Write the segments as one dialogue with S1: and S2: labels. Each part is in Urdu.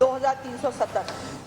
S1: 2370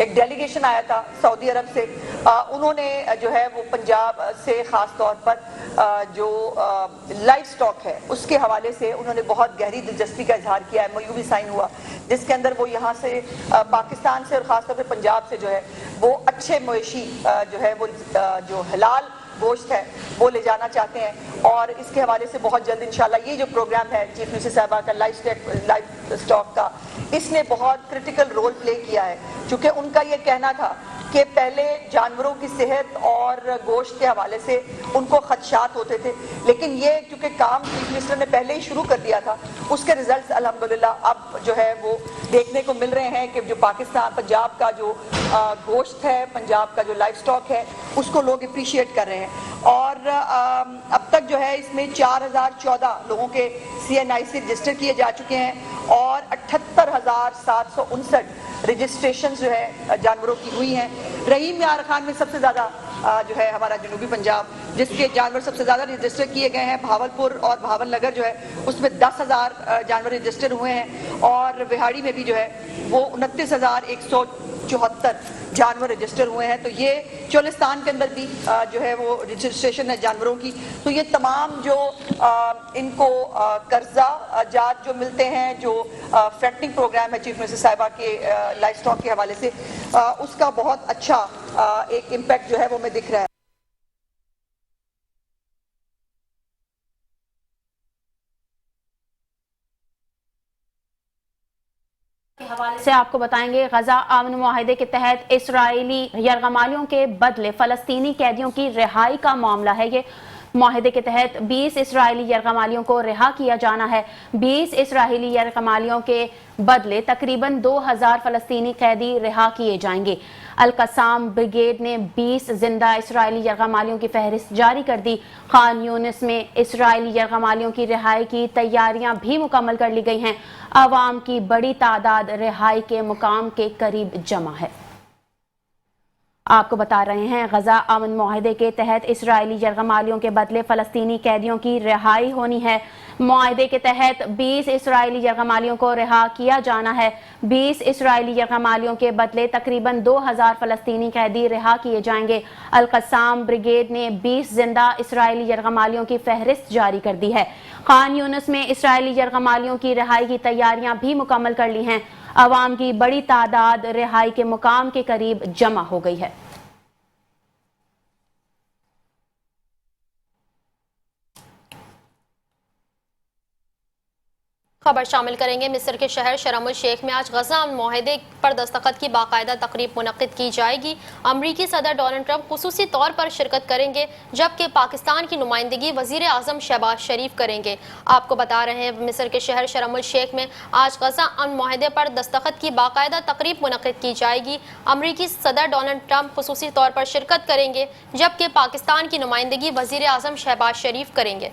S1: ایک ڈیلیگیشن آیا تھا سعودی عرب سے، انہوں نے جو ہے وہ پنجاب سے خاص طور پر جو لائف سٹاک ہے اس کے حوالے سے انہوں نے بہت گہری دلچسپی کا اظہار کیا ہے. MOU بھی سائن ہوا جس کے اندر وہ یہاں سے پاکستان سے اور خاص طور پہ پنجاب سے جو ہے وہ اچھے مویشی جو ہے وہ جو حلال گوشت ہے وہ لے جانا چاہتے ہیں. اور اس کے حوالے سے بہت جلد انشاءاللہ یہ جو پروگرام ہے چیف منسٹر صاحبہ کا لائف سٹاک کا، اس نے بہت کرٹیکل رول پلے کیا ہے، چونکہ ان کا یہ کہنا تھا کہ پہلے جانوروں کی صحت اور گوشت کے حوالے سے ان کو خدشات ہوتے تھے، لیکن یہ چونکہ کام چیف منسٹر نے پہلے ہی شروع کر دیا تھا، اس کے ریزلٹس الحمدللہ اب جو ہے وہ دیکھنے کو مل رہے ہیں کہ جو پاکستان پنجاب کا جو گوشت ہے، پنجاب کا جو لائف سٹاک ہے، اس کو لوگ اپریشیٹ کر رہے ہیں. اور اب تک جو ہے اس میں 4014 لوگوں کے CNIC رجسٹر کیے جا چکے ہیں اور 78,759 رجسٹریشن جو ہے جانوروں کی ہوئی ہیں. رحیم یار خان میں سب سے زیادہ جو ہے ہمارا جنوبی پنجاب جس کے جانور سب سے زیادہ رجسٹر کیے گئے ہیں، بھاولپور اور بھاول نگر جو ہے اس میں 10,000 جانور رجسٹر ہوئے ہیں، اور وہاڑی میں بھی جو ہے وہ 29,174 جانور رجسٹر ہوئے ہیں. تو یہ چولستان کے اندر بھی جو ہے وہ رجسٹریشن ہے جانوروں کی. تو یہ تمام جو ان کو قرضہ جات جو ملتے ہیں، جو فیکٹنگ پروگرام ہے چیف منسٹر صاحبہ کے لائف سٹاک کے حوالے سے، اس کا بہت اچھا ایک امپیکٹ جو ہے وہ ہمیں دکھ رہا ہے.
S2: حوالے سے آپ کو بتائیں گے غزہ امن معاہدے کے تحت اسرائیلی یرغمالیوں کے بدلے فلسطینی قیدیوں کی رہائی کا معاملہ ہے. یہ معاہدے کے تحت 20 اسرائیلی یرغمالیوں کو رہا کیا جانا ہے. 20 اسرائیلی یرغمالیوں کے بدلے تقریباً 2000 فلسطینی قیدی رہا کیے جائیں گے. القسام بریگیڈ نے 20 زندہ اسرائیلی یرغمالیوں کی فہرست جاری کر دی. خان یونس میں اسرائیلی یرغمالیوں کی رہائی کی تیاریاں بھی مکمل کر لی گئی ہیں. عوام کی بڑی تعداد رہائی کے مقام کے قریب جمع ہے. آپ کو بتا رہے ہیں غزہ امن معاہدے کے تحت اسرائیلی یرغمالیوں کے بدلے فلسطینی قیدیوں کی رہائی ہونی ہے. معاہدے کے تحت 20 اسرائیلی یرغمالیوں کو رہا کیا جانا ہے. 20 اسرائیلی یرغمالیوں کے بدلے تقریباً 2000 فلسطینی قیدی رہا کیے جائیں گے. القسام بریگیڈ نے 20 زندہ اسرائیلی یرغمالیوں کی فہرست جاری کر دی ہے. خان یونس میں اسرائیلی یرغمالیوں کی رہائی کی تیاریاں بھی مکمل کر لی ہیں. عوام کی بڑی تعداد رہائی کے مقام کے قریب جمع ہو گئی ہے.
S3: خبر شامل کریں گے مصر کے شہر شرم الشیخ میں آج غزہ امن معاہدے پر دستخط کی باقاعدہ تقریب منعقد کی جائے گی. امریکی صدر ڈونلڈ ٹرمپ خصوصی طور پر شرکت کریں گے، جبکہ پاکستان کی نمائندگی وزیر اعظم شہباز شریف کریں گے. آپ کو بتا رہے ہیں مصر کے شہر شرم الشیخ میں آج غزہ امن معاہدے پر دستخط کی باقاعدہ تقریب منعقد کی جائے گی. امریکی صدر ڈونلڈ ٹرمپ خصوصی طور پر شرکت کریں گے، جبکہ پاکستان کی نمائندگی وزیر اعظم شہباز شریف کریں گے.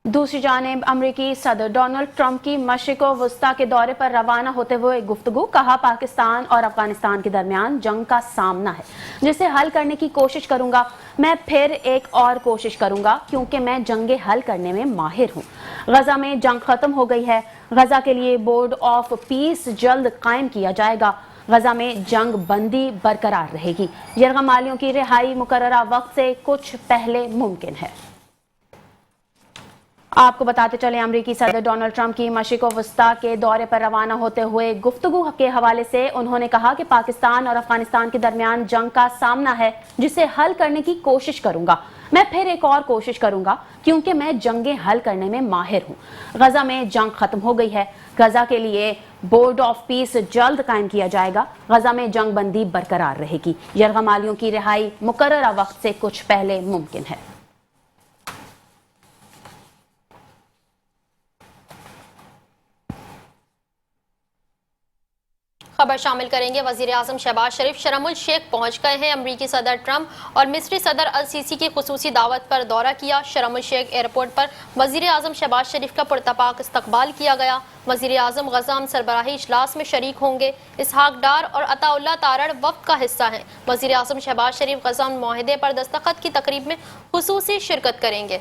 S2: دوسری جانب امریکی صدر ڈونلڈ ٹرمپ کی مشرق و وسطیٰ کے دورے پر روانہ ہوتے ہوئے گفتگو. کہا پاکستان اور افغانستان کے درمیان جنگ کا سامنا ہے جسے حل کرنے کی کوشش کروں گا. میں پھر ایک اور کوشش کروں گا کیونکہ میں جنگیں حل کرنے میں ماہر ہوں. غزہ میں جنگ ختم ہو گئی ہے. غزہ کے لیے بورڈ آف پیس جلد قائم کیا جائے گا. غزہ میں جنگ بندی برقرار رہے گی. یرغمالیوں کی رہائی مقررہ وقت سے کچھ پہلے ممکن ہے. آپ کو بتاتے چلیں امریکی صدر ڈونلڈ ٹرمپ کی مشرق و وسطیٰ کے دورے پر روانہ ہوتے ہوئے گفتگو کے حوالے سے انہوں نے کہا کہ پاکستان اور افغانستان کے درمیان جنگ کا سامنا ہے جسے حل کرنے کی کوشش کروں گا. میں پھر ایک اور کوشش کروں گا کیونکہ میں جنگیں حل کرنے میں ماہر ہوں. غزہ میں جنگ ختم ہو گئی ہے. غزہ کے لیے بورڈ آف پیس جلد قائم کیا جائے گا. غزہ میں جنگ بندی برقرار رہے گی. یرغمالیوں کی رہائی مقررہ وقت سے کچھ پہلے ممکن ہے.
S3: خبر شامل کریں گے۔ وزیر اعظم شہباز شریف شرم الشیخ پہنچ گئے ہیں۔ امریکی صدر ٹرمپ اور مصری صدر السیسی کی خصوصی دعوت پر دورہ کیا۔ شرم الشیخ ایئرپورٹ پر وزیر اعظم شہباز شریف کا پرتپاک استقبال کیا گیا۔ وزیر اعظم غزہ ہم سربراہی اجلاس میں شریک ہوں گے۔ اسحاق ڈار اور عطا اللہ تارڑ وفد کا حصہ ہیں۔ وزیر اعظم شہباز شریف غزہ ہم معاہدے پر دستخط کی تقریب میں خصوصی شرکت کریں گے۔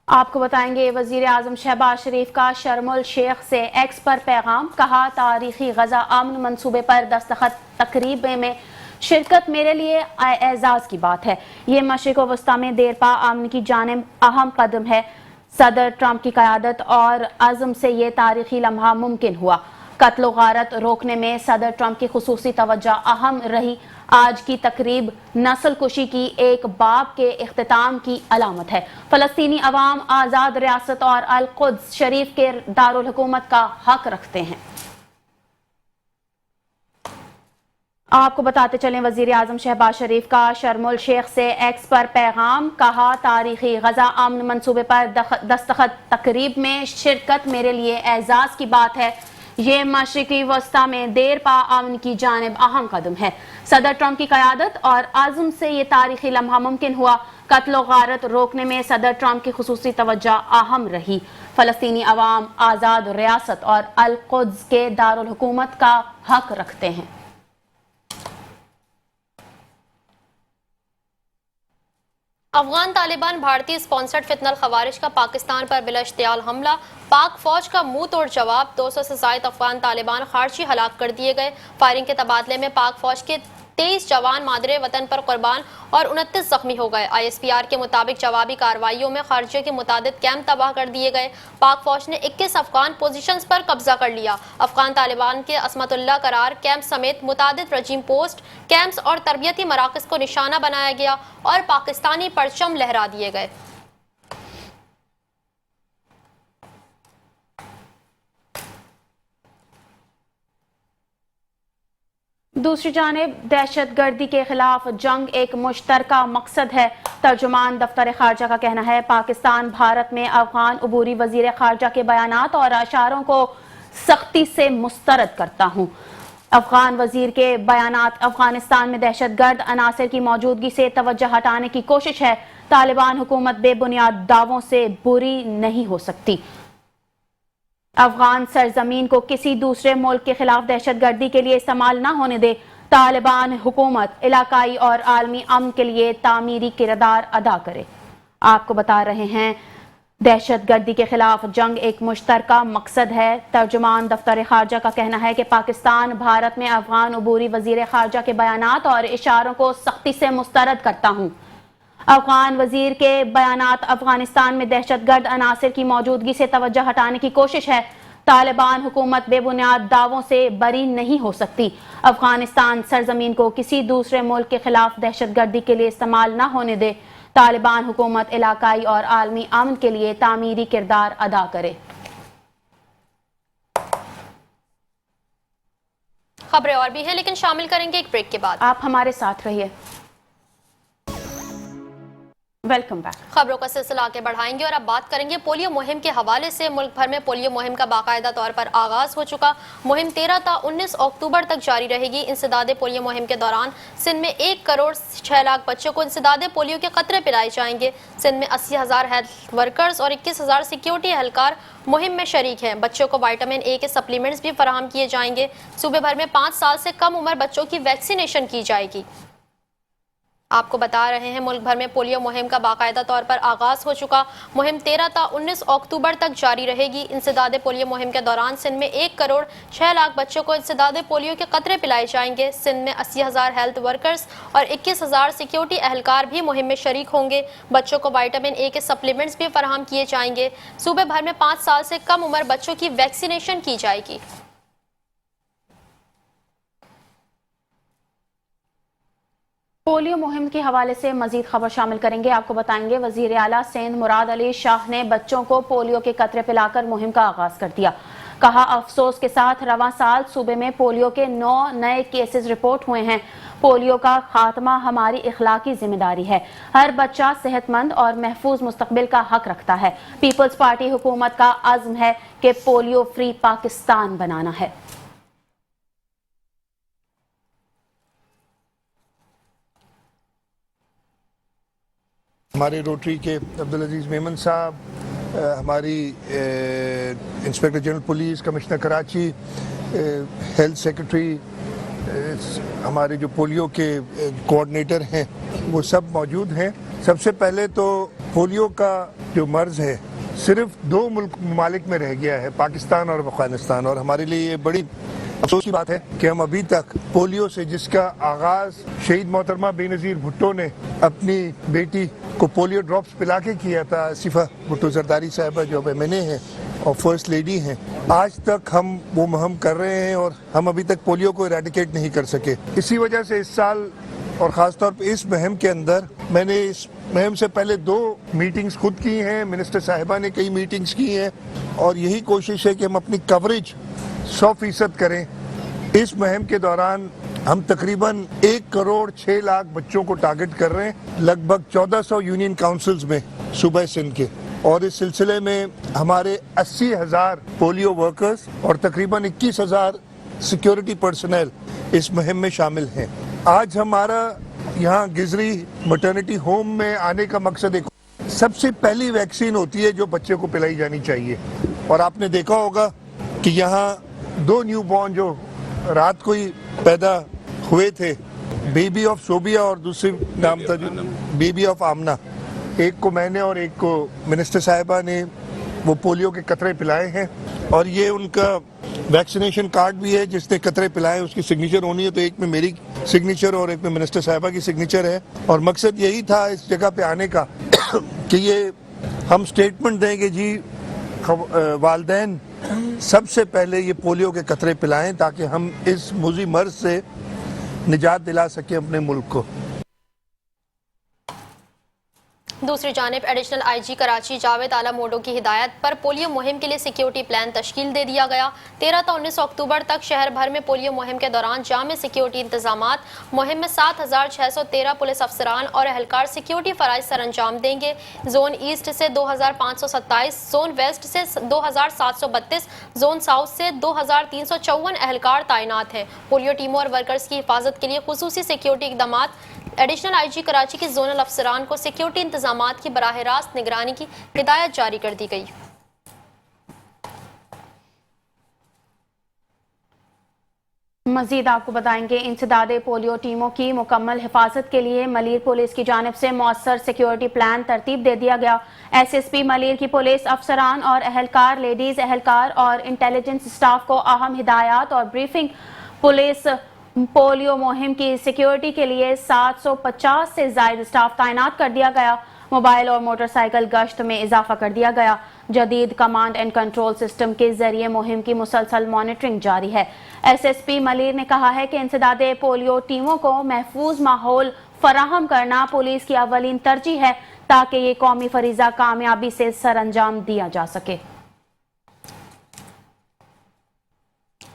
S2: آپ کو بتائیں گے وزیر اعظم شہباز شریف کا شرم الشیخ سے ایکس پر پیغام، کہا تاریخی غزہ امن منصوبے پر دستخط تقریب میں شرکت میرے لیے اعزاز کی بات ہے۔ یہ مشرق و وسطی میں دیرپا امن کی جانب اہم قدم ہے۔ صدر ٹرمپ کی قیادت اور عزم سے یہ تاریخی لمحہ ممکن ہوا۔ قتل و غارت روکنے میں صدر ٹرمپ کی خصوصی توجہ اہم رہی۔ آج کی تقریب نسل کشی کی ایک باب کے اختتام کی علامت ہے۔ فلسطینی عوام آزاد ریاست اور القدس شریف کے دارالحکومت کا حق رکھتے ہیں۔ آپ کو بتاتے چلیں وزیر اعظم شہباز شریف کا شرم الشیخ سے ایکس پر پیغام، کہا تاریخی غزہ امن منصوبے پر دستخط تقریب میں شرکت میرے اعزاز اعزاز کی بات ہے۔ یہ مشرقی وسطی میں دیرپا امن کی جانب اہم قدم ہے۔ صدر ٹرمپ کی قیادت اور عزم سے یہ تاریخی لمحہ ممکن ہوا۔ قتل و غارت روکنے میں صدر ٹرمپ کی خصوصی توجہ اہم رہی۔ فلسطینی عوام آزاد ریاست اور القدس کے دارالحکومت کا حق رکھتے ہیں۔
S3: افغان طالبان بھارتی اسپانسرڈ فتنہ الخوارج کا پاکستان پر بلا اشتعال حملہ، پاک فوج کا منہ توڑ جواب، 200 سے زائد افغان طالبان خارجی ہلاک کر دیے گئے۔ فائرنگ کے تبادلے میں پاک فوج کے 23 جوان مادر وطن پر قربان اور 29 زخمی ہو گئے۔ ISPR کے مطابق جوابی کارروائیوں میں خارجیوں کے متعدد کیمپ تباہ کر دیے گئے۔ پاک فوج نے 21 افغان پوزیشنز پر قبضہ کر لیا۔ افغان طالبان کے عصمت اللہ قرار کیمپ سمیت متعدد رجیم پوسٹ، کیمپس اور تربیتی مراکز کو نشانہ بنایا گیا اور پاکستانی پرچم لہرا دیے گئے۔
S2: دوسری جانب دہشت گردی کے خلاف جنگ ایک مشترکہ مقصد ہے۔ ترجمان دفتر خارجہ کا کہنا ہے پاکستان بھارت میں افغان عبوری وزیر خارجہ کے بیانات اور اشاروں کو سختی سے مسترد کرتا ہوں۔ افغان وزیر کے بیانات افغانستان میں دہشت گرد عناصر کی موجودگی سے توجہ ہٹانے کی کوشش ہے۔ طالبان حکومت بے بنیاد دعووں سے بری نہیں ہو سکتی۔ افغان سرزمین کو کسی دوسرے ملک کے خلاف دہشت گردی کے لیے استعمال نہ ہونے دے۔ طالبان حکومت علاقائی اور عالمی امن کے لیے تعمیری کردار ادا کرے۔ آپ کو بتا رہے ہیں دہشت گردی کے خلاف جنگ ایک مشترکہ مقصد ہے۔ ترجمان دفتر خارجہ کا کہنا ہے کہ پاکستان بھارت میں افغان عبوری وزیر خارجہ کے بیانات اور اشاروں کو سختی سے مسترد کرتا ہوں۔ افغان وزیر کے بیانات افغانستان میں دہشت گرد عناصر کی موجودگی سے توجہ ہٹانے کی کوشش ہے۔ طالبان حکومت بے بنیاد دعووں سے بری نہیں ہو سکتی۔ افغانستان سرزمین کو کسی دوسرے ملک کے خلاف دہشت گردی کے لیے استعمال نہ ہونے دے۔ طالبان حکومت علاقائی اور عالمی امن کے لیے تعمیری کردار ادا کرے۔
S3: خبریں اور بھی ہیں لیکن شامل کریں گے ایک بریک کے بعد۔
S2: آپ ہمارے ساتھ رہیے۔ Welcome back.
S3: خبروں کا سلسلہ آگے بڑھائیں گے اور اب بات کریں گے پولیو مہم کے حوالے سے۔ ملک بھر میں پولیو مہم کا باقاعدہ طور پر آغاز ہو چکا۔ مہم 13 تا 19 اکتوبر تک جاری رہے گی۔ انسداد پولیو مہم کے دوران سندھ میں 1 کروڑ 6 لاکھ بچوں کو انسداد پولیو کے قطرے پلائے جائیں گے۔ سندھ میں 80,000 ہیلتھ ورکرز اور 21,000 سیکیورٹی اہلکار مہم میں شریک ہیں۔ بچوں کو وائٹامن اے کے سپلیمنٹس بھی فراہم کیے جائیں گے۔ صوبے بھر میں 5 سال سے کم عمر بچوں کی ویکسینیشن کی جائے گی۔ آپ کو بتا رہے ہیں ملک بھر میں پولیو مہم کا باقاعدہ طور پر آغاز ہو چکا۔ مہم 13 تا 19 اکتوبر تک جاری رہے گی۔ انسداد پولیو مہم کے دوران سندھ میں 1 کروڑ 6 لاکھ بچوں کو انسداد پولیو کے قطرے پلائے جائیں گے۔ سندھ میں 80,000 ہیلتھ ورکرز اور 21,000 سیکیورٹی اہلکار بھی مہم میں شریک ہوں گے۔ بچوں کو وائٹامن اے کے سپلیمنٹس بھی فراہم کیے جائیں گے۔ صوبے بھر میں 5 سال سے کم عمر بچوں کی ویکسینیشن کی جائے گی۔
S2: پولیو مہم کے حوالے سے مزید خبر شامل کریں گے۔ آپ کو بتائیں گے وزیر اعلیٰ سندھ مراد علی شاہ نے بچوں کو پولیو کے قطرے پلا کر مہم کا آغاز کر دیا۔ کہا افسوس کے ساتھ رواں سال صوبے میں پولیو کے 9 نئے کیسز رپورٹ ہوئے ہیں۔ پولیو کا خاتمہ ہماری اخلاقی ذمہ داری ہے۔ ہر بچہ صحت مند اور محفوظ مستقبل کا حق رکھتا ہے۔ پیپلز پارٹی حکومت کا عزم ہے کہ پولیو فری پاکستان بنانا ہے۔
S4: ہمارے روٹری کے عبدالعزیز میمن صاحب، ہماری inspector general police, commissioner Karachi, health secretary, ہمارے جو پولیو کے کوآرڈینیٹر ہیں وہ سب موجود ہیں۔ سب سے پہلے تو پولیو کا جو مرض ہے صرف 2 ممالک میں رہ گیا ہے، پاکستان اور افغانستان، اور ہمارے لیے یہ بڑی افسوس کی بات ہے کہ ہم ابھی تک پولیو سے، جس کا آغاز شہید محترمہ بے نظیر بھٹو نے اپنی بیٹی کو پولیو ڈراپس پلا کے کیا تھا، آصفہ بھٹو زرداری صاحبہ جو اب MNA ہیں اور فرسٹ لیڈی ہیں، آج تک ہم وہ مہم کر رہے ہیں اور ہم ابھی تک پولیو کو ایریڈیکیٹ نہیں کر سکے۔ اسی وجہ سے اس سال اور خاص طور پہ اس مہم کے اندر میں نے اس مہم سے پہلے 2 میٹنگز خود کی ہیں، منسٹر صاحبہ نے کئی میٹنگز کی ہیں، اور یہی کوشش ہے کہ ہم اپنی کوریج 100% کریں۔ اس مہم کے دوران ہم تقریباً 1 کروڑ 6 لاکھ بچوں کو ٹارگٹ کر رہے ہیں، لگ بھگ 1400 یونین کاؤنسلز میں صوبہ سندھ کے، اور اس سلسلے میں ہمارے 80,000 پولیو ورکرز اور تقریباً 21,000 سیکیورٹی پرسنل اس مہم میں شامل ہیں۔ آج ہمارا یہاں گزری مٹرنٹی ہوم میں آنے کا مقصد ایک سب سے پہلی ویکسین ہوتی ہے جو بچے کو پلائی جانی چاہیے، اور آپ نے دیکھا ہوگا کہ یہاں 2 نیو بورن جو رات کو ہی پیدا ہوئے تھے، بیبی آف شوبیا اور دوسری نام تھا بیبی آف آمنہ، ایک کو میں نے اور ایک کو منسٹر صاحبہ نے وہ پولیو کے قطرے پلائے ہیں، اور یہ ان کا ویکسینیشن کارڈ بھی ہے، جس نے قطرے پلائے اس کی سگنیچر ہونی ہے، تو ایک میں میری سگنیچر اور ایک میں منسٹر صاحبہ کی سگنیچر ہے، اور مقصد یہی تھا اس جگہ پہ آنے کا کہ یہ ہم سٹیٹمنٹ دیں کہ جی والدین سب سے پہلے یہ پولیو کے قطرے پلائیں تاکہ ہم اس موذی مرض سے نجات دلا سکیں اپنے ملک کو۔
S3: دوسری جانب ایڈیشنل IG کراچی جاوید عالم موڈو کی ہدایت پر پولیو مہم کے لیے سیکیورٹی پلان تشکیل دے دیا گیا۔ 13 تا 19 اکتوبر تک شہر بھر میں پولیو مہم کے دوران جامع سیکیورٹی انتظامات۔ مہم میں 7,613 پولیس افسران اور اہلکار سیکیورٹی فرائض سر انجام دیں گے۔ زون ایسٹ سے 2,527، زون ویسٹ سے 2,732، زون ساؤتھ سے 2,354 اہلکار تعینات ہیں۔ پولیو ٹیموں اور ورکرز کی حفاظت کے لیے خصوصی سیکیورٹی اقدامات۔ ایڈیشنل IG کراچی کے زونل افسران کو سیکیورٹی انتظامات کی براہ راست نگرانی کی ہدایت جاری کر دی گئی۔
S2: مزید آپ کو بتائیں گے انسداد پولیو ٹیموں کی مکمل حفاظت کے لیے ملیر پولیس کی جانب سے مؤثر سیکیورٹی پلان ترتیب دے دیا گیا۔ SSP ملیر کی پولیس افسران اور اہلکار، لیڈیز اہلکار اور انٹیلیجنس سٹاف کو اہم ہدایات اور بریفنگ۔ پولیس پولیو مہم کی سیکیورٹی کے لیے 750 سے زائد سٹاف تعینات کر دیا گیا۔ موبائل اور موٹر سائیکل گشت میں اضافہ کر دیا گیا۔ جدید کمانڈ اینڈ کنٹرول سسٹم کے ذریعے مہم کی مسلسل مانیٹرنگ جاری ہے۔ SSP ملیر نے کہا ہے کہ انسداد پولیو ٹیموں کو محفوظ ماحول فراہم کرنا پولیس کی اولین ترجیح ہے تاکہ یہ قومی فریضہ کامیابی سے سر انجام دیا جا سکے۔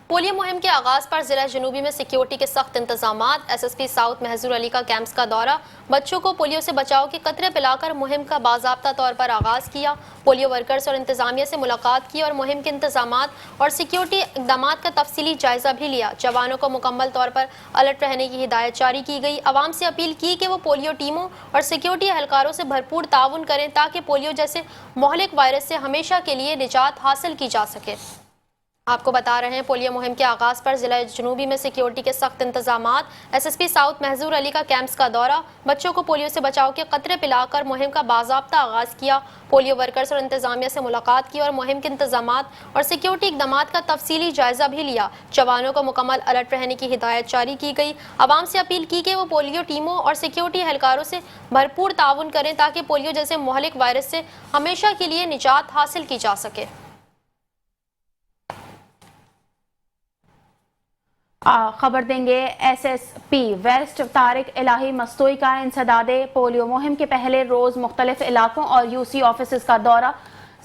S3: پولیو مہم کے آغاز پر ضلع جنوبی میں سیکیورٹی کے سخت انتظامات۔ SSP ساؤتھ محضور علی کا کیمپس کا دورہ، بچوں کو پولیو سے بچاؤ کے قطرے پلا کر مہم کا باضابطہ طور پر آغاز کیا۔ پولیو ورکرز اور انتظامیہ سے ملاقات کی اور مہم کے انتظامات اور سیکیورٹی اقدامات کا تفصیلی جائزہ بھی لیا۔ جوانوں کو مکمل طور پر الرٹ رہنے کی ہدایت جاری کی گئی۔ عوام سے اپیل کی کہ وہ پولیو ٹیموں اور سیکیورٹی اہلکاروں سے بھرپور تعاون کریں تاکہ پولیو جیسے مہلک وائرس سے ہمیشہ کے لیے نجات حاصل کی جا سکے۔ آپ کو بتا رہے ہیں پولیو مہم کے آغاز پر ضلع جنوبی میں سیکیورٹی کے سخت انتظامات۔ SSP ساؤتھ محضور علی کا کیمپس کا دورہ، بچوں کو پولیو سے بچاؤ کے قطرے پلا کر مہم کا باضابطہ آغاز کیا۔ پولیو ورکرز اور انتظامیہ سے ملاقات کی اور مہم کے انتظامات اور سیکیورٹی اقدامات کا تفصیلی جائزہ بھی لیا۔ جوانوں کو مکمل الرٹ رہنے کی ہدایت جاری کی گئی۔ عوام سے اپیل کی کہ وہ پولیو ٹیموں اور سیکیورٹی اہلکاروں سے بھرپور تعاون کریں تاکہ پولیو جیسے مہلک وائرس سے ہمیشہ کے لیے نجات حاصل کی جا سکے۔
S2: خبر دیں گے SSP ویسٹ طارق الہی مستوئی کا انسداد پولیو مہم کے پہلے روز مختلف علاقوں اور UC آفیسز کا دورہ۔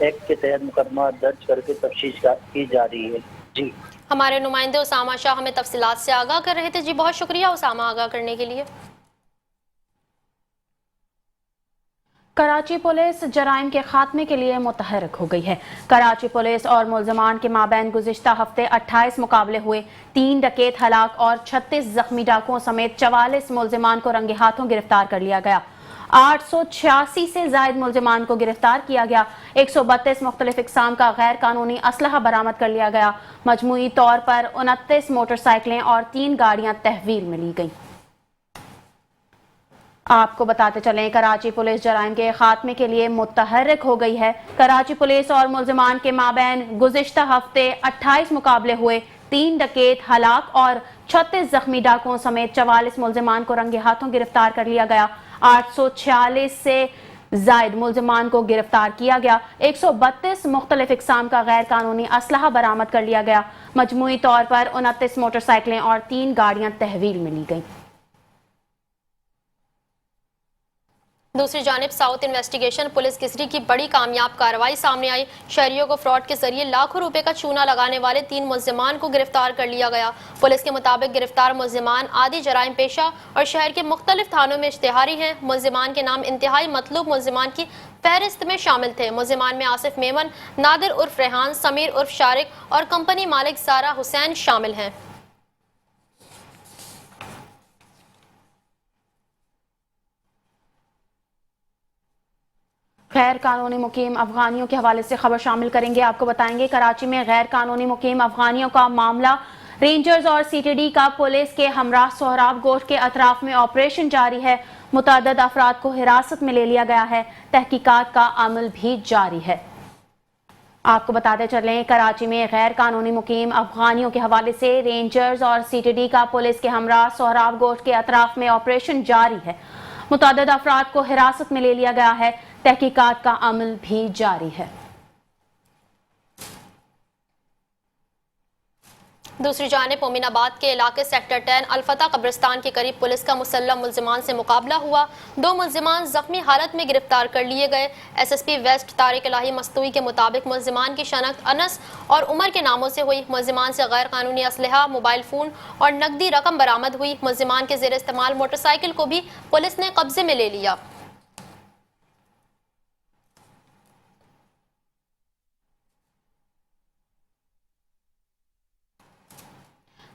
S5: ایکٹ کے تحت مقدمہ درج کر کے تفتیش کی جا رہی ہے. جی
S3: ہمارے نمائندے اسامہ شاہ ہمیں تفصیلات سے آگاہ کر رہے تھے. جی بہت شکریہ اسامہ آگاہ کرنے کے لیے.
S2: کراچی پولیس جرائم کے خاتمے کے لیے متحرک ہو گئی ہے. کراچی پولیس اور ملزمان کے مابین گزشتہ ہفتے 28 مقابلے ہوئے. 3 ڈکیت ہلاک اور 36 زخمی ڈاکوؤں سمیت 44 ملزمان کو رنگے ہاتھوں گرفتار کر لیا گیا. 886 سے زائد ملزمان کو گرفتار کیا گیا. 132 مختلف اقسام کا غیر قانونی اسلحہ برآمد کر لیا گیا. مجموعی طور پر 29 موٹر سائیکلیں اور 3 گاڑیاں تحویل میں لی گئیں. آپ کو بتاتے چلیں کراچی پولیس جرائم کے خاتمے کے لیے متحرک ہو گئی ہے. کراچی پولیس اور ملزمان کے مابین گزشتہ ہفتے 28 مقابلے ہوئے. 3 ڈکیت ہلاک اور 36 زخمی ڈاکوؤں سمیت 44 ملزمان کو رنگے ہاتھوں گرفتار کر لیا گیا. 846 سے زائد ملزمان کو گرفتار کیا گیا. 132 مختلف اقسام کا غیر قانونی اسلحہ برآمد کر لیا گیا. مجموعی طور پر 29 موٹر سائیکلیں اور 3 گاڑیاں تحویل میں لی گئیں.
S3: دوسری جانب ساؤتھ انویسٹیگیشن پولیس کسری کی بڑی کامیاب کارروائی سامنے آئی. شہریوں کو فراڈ کے ذریعے لاکھوں روپے کا چونا لگانے والے 3 ملزمان کو گرفتار کر لیا گیا. پولیس کے مطابق گرفتار ملزمان عادی جرائم پیشہ اور شہر کے مختلف تھانوں میں اشتہاری ہیں. ملزمان کے نام انتہائی مطلوب ملزمان کی فہرست میں شامل تھے. ملزمان میں آصف میمن، نادر عرف ریحان، سمیر عرف شارق اور کمپنی مالک سارا حسین شامل ہیں.
S2: غیر قانونی مقیم افغانیوں کے حوالے سے خبر شامل کریں گے. آپ کو بتائیں گے کراچی میں غیر قانونی مقیم افغانیوں کا معاملہ. رینجرز اور سی ٹی ڈی کا پولیس کے ہمراہ سہراب گوشت کے اطراف میں آپریشن جاری ہے. متعدد افراد کو حراست میں لے لیا گیا ہے. تحقیقات کا عمل بھی جاری ہے. آپ کو بتاتے چلیں کراچی میں غیر قانونی مقیم افغانیوں کے حوالے سے رینجرز اور سی ٹی ڈی کا پولیس کے ہمراہ سہراب گوشت کے اطراف میں آپریشن جاری ہے. متعدد افراد کو حراست میں لے لیا گیا ہے. تحقیقات کا عمل بھی جاری ہے.
S3: دوسری جانب امین آباد کے علاقے سیکٹر 10 الفتح قبرستان کے قریب پولیس کا مسلح ملزمان سے مقابلہ ہوا. 2 ملزمان زخمی حالت میں گرفتار کر لیے گئے. S S P west Tariq Elahi Mastoi کے مطابق ملزمان کی شناخت انس اور عمر کے ناموں سے ہوئی. ملزمان سے غیر قانونی اسلحہ، موبائل فون اور نقدی رقم برآمد ہوئی. ملزمان کے زیر استعمال موٹر سائیکل کو بھی پولیس نے قبضے میں لے لیا.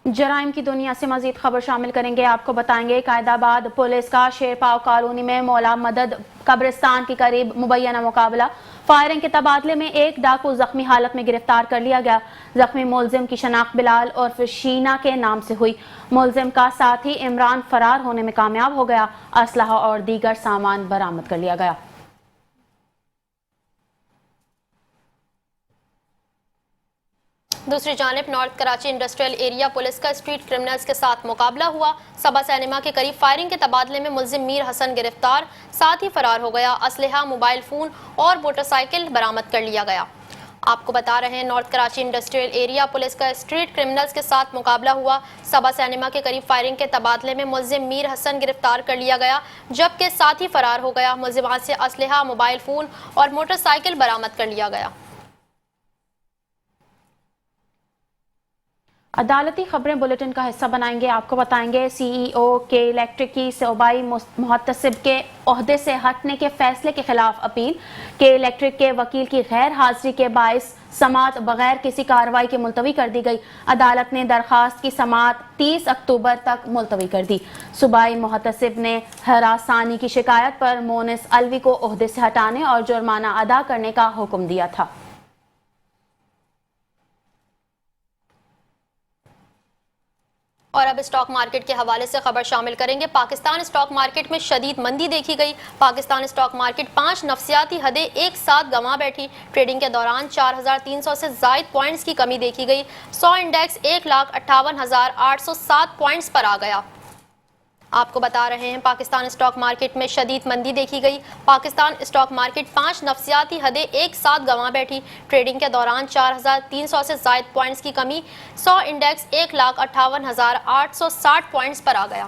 S2: جرائم کی دنیا سے مزید خبر شامل کریں گے. آپ کو بتائیں گے قائد آباد پولیس کا شیر پاؤ کالونی میں مولا مدد قبرستان کے قریب مبینہ مقابلہ. فائرنگ کے تبادلے میں 1 ڈاکو زخمی حالت میں گرفتار کر لیا گیا. زخمی ملزم کی شناخت بلال عرف شینا کے نام سے ہوئی. ملزم کا ساتھی عمران فرار ہونے میں کامیاب ہو گیا. اسلحہ اور دیگر سامان برآمد کر لیا گیا.
S3: دوسری جانب north Karachi industrial area police کا اسٹریٹ کرمنلز کے ساتھ مقابلہ ہوا. سبا سینما کے قریب فائرنگ کے تبادلے میں ملزم میر حسن گرفتار، ساتھ ہی فرار ہو گیا. اسلحہ، موبائل فون اور موٹر سائیکل برآمد کر لیا گیا. آپ کو بتا رہے ہیں north Karachi industrial area police کا اسٹریٹ کرمنلز کے ساتھ مقابلہ ہوا. سبا سینما کے قریب فائرنگ کے تبادلے میں ملزم میر حسن گرفتار کر لیا گیا جبکہ ساتھی فرار ہو گیا. ملزمان سے اسلحہ، موبائل فون اور موٹر سائیکل برآمد کر لیا گیا.
S2: عدالتی خبریں بلیٹن کا حصہ بنائیں گے. آپ کو بتائیں گے سی ای او کے الیکٹرک کی صوبائی محتسب کے عہدے سے ہٹنے کے فیصلے کے خلاف اپیل. کے الیکٹرک کے وکیل کی غیر حاضری کے باعث سماعت بغیر کسی کارروائی کے ملتوی کر دی گئی. عدالت نے درخواست کی سماعت 30 اکتوبر تک ملتوی کر دی. صوبائی محتسب نے ہراسانی کی شکایت پر مونس الوی کو عہدے سے ہٹانے اور جرمانہ ادا کرنے کا حکم دیا تھا.
S3: اور اب اسٹاک مارکیٹ کے حوالے سے خبر شامل کریں گے. پاکستان اسٹاک مارکیٹ میں شدید مندی دیکھی گئی. پاکستان اسٹاک مارکیٹ 5 نفسیاتی حدیں ایک ساتھ گنوا بیٹھی. ٹریڈنگ کے دوران 4300 سے زائد پوائنٹس کی کمی دیکھی گئی. 100 انڈیکس 1,58,807 پوائنٹس پر آ گیا. آپ کو بتا رہے ہیں پاکستان اسٹاک مارکیٹ میں شدید مندی دیکھی گئی. پاکستان اسٹاک مارکیٹ 5 نفسیاتی حدیں ایک ساتھ گنوا بیٹھی. ٹریڈنگ کے دوران 4300 سے زائد پوائنٹس کی کمی. 100 انڈیکس 1,58,860 پوائنٹس پر آ گیا.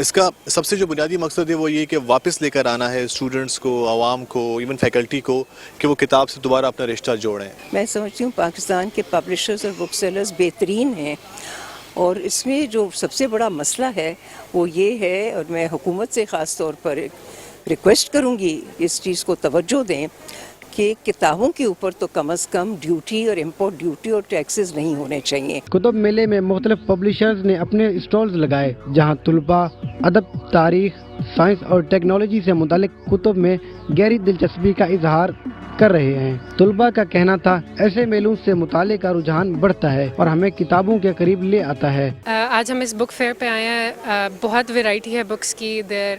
S6: اس کا سب سے جو بنیادی مقصد ہے وہ یہ کہ واپس لے کر آنا ہے اسٹوڈنٹس کو، عوام کو، ایون فیکلٹی کو، کہ وہ کتاب سے دوبارہ اپنا رشتہ جوڑیں۔
S7: میں سمجھتی ہوں پاکستان کے پبلشرز اور بک سیلرز بہترین ہیں، اور اس میں جو سب سے بڑا مسئلہ ہے وہ یہ ہے، اور میں حکومت سے خاص طور پر ریکویسٹ کروں گی اس چیز کو توجہ دیں کہ کتابوں کے اوپر تو کم از کم ڈیوٹی اور امپورٹ ڈیوٹی اور ٹیکسز نہیں ہونے چاہیے۔
S8: کتب میلے میں مختلف پبلشرز نے اپنے اسٹالز لگائے، جہاں طلباء ادب، تاریخ، سائنس اور ٹیکنالوجی سے متعلق کتب میں گہری دلچسپی کا اظہار کر رہے ہیں۔ طلباء کا کہنا تھا ایسے میلوں سے مطالعے کا رجحان بڑھتا ہے اور ہمیں کتابوں کے قریب لے آتا ہے۔
S9: آج ہم اس بک فیئر پہ آئے ہیں، بہت ویرائٹی ہے بکس کی، دیر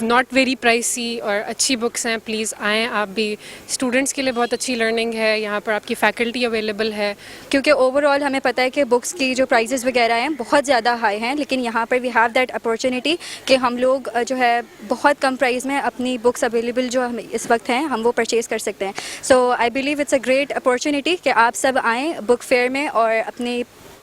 S9: ناٹ ویری پرائسی اور اچھی بکس ہیں، پلیز آئیں آپ بھی۔ اسٹوڈنٹس کے لیے بہت اچھی لرننگ ہے، یہاں پر آپ کی فیکلٹی اویلیبل ہے،
S10: کیونکہ اوور آل ہمیں پتہ ہے کہ بکس کی جو پرائزز وغیرہ ہیں بہت زیادہ ہائی ہیں، لیکن یہاں پر وی ہیو دیٹ اپارچونیٹی کہ ہم لوگ جو ہے بہت کم پرائز میں اپنی بکس اویلیبل جو ہم اس وقت ہیں ہم وہ پرچیز کر سکتے ہیں۔ So I believe it's a great opportunity کہ آپ سب آئیں بک فیئر میں اور اپنی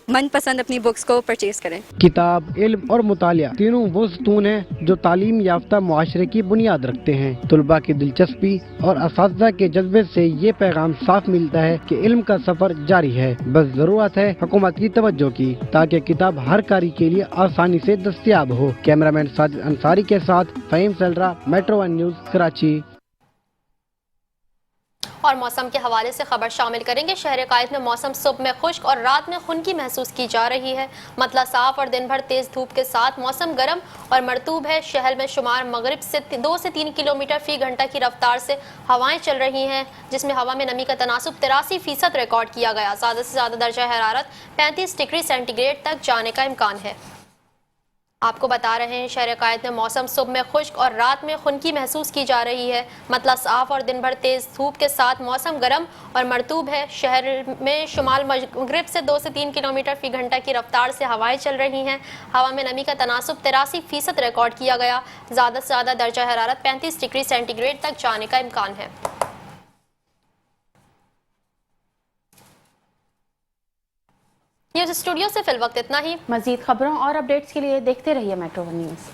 S10: من پسند اپنی بکس کو پرچیز کریں۔
S8: کتاب، علم اور مطالعہ تینوں وہ ستون ہیں جو تعلیم یافتہ معاشرے کی بنیاد رکھتے ہیں۔ طلباء کی دلچسپی اور اساتذہ کے جذبے سے یہ پیغام صاف ملتا ہے کہ علم کا سفر جاری ہے، بس ضرورت ہے حکومت کی توجہ کی تاکہ کتاب ہر قاری کے لیے آسانی سے دستیاب ہو۔ کیمرامین ساجد انصاری کے ساتھ Faheem Salra, Metro One News, Karachi.
S3: اور موسم کے حوالے سے خبر شامل کریں گے۔ شہر قائد میں موسم صبح میں خشک اور رات میں خنکی محسوس کی جا رہی ہے۔ مطلع صاف اور دن بھر تیز دھوپ کے ساتھ موسم گرم اور مرطوب ہے۔ شہر میں شمار مغرب سے 2 سے 3 کلومیٹر فی گھنٹہ کی رفتار سے ہوائیں چل رہی ہیں، جس میں ہوا میں نمی کا تناسب 83% ریکارڈ کیا گیا۔ زیادہ سے زیادہ درجہ حرارت 35 ڈگری سینٹی گریڈ تک جانے کا امکان ہے۔ آپ کو بتا رہے ہیں شہر قائد میں موسم صبح میں خشک اور رات میں خنکی محسوس کی جا رہی ہے۔ مطلع صاف اور دن بھر تیز دھوپ کے ساتھ موسم گرم اور مرطوب ہے۔ شہر میں شمال مغرب سے 2 سے 3 کلومیٹر فی گھنٹہ کی رفتار سے ہوائیں چل رہی ہیں۔ ہوا میں نمی کا تناسب 83% ریکارڈ کیا گیا۔ زیادہ سے زیادہ درجہ حرارت 35 ڈگری سینٹی گریڈ تک جانے کا امکان ہے۔ نیوز اسٹوڈیو سے فی الوقت اتنا ہی۔
S2: مزید خبروں اور اپڈیٹس کے لیے دیکھتے رہیے میٹرو ون نیوز۔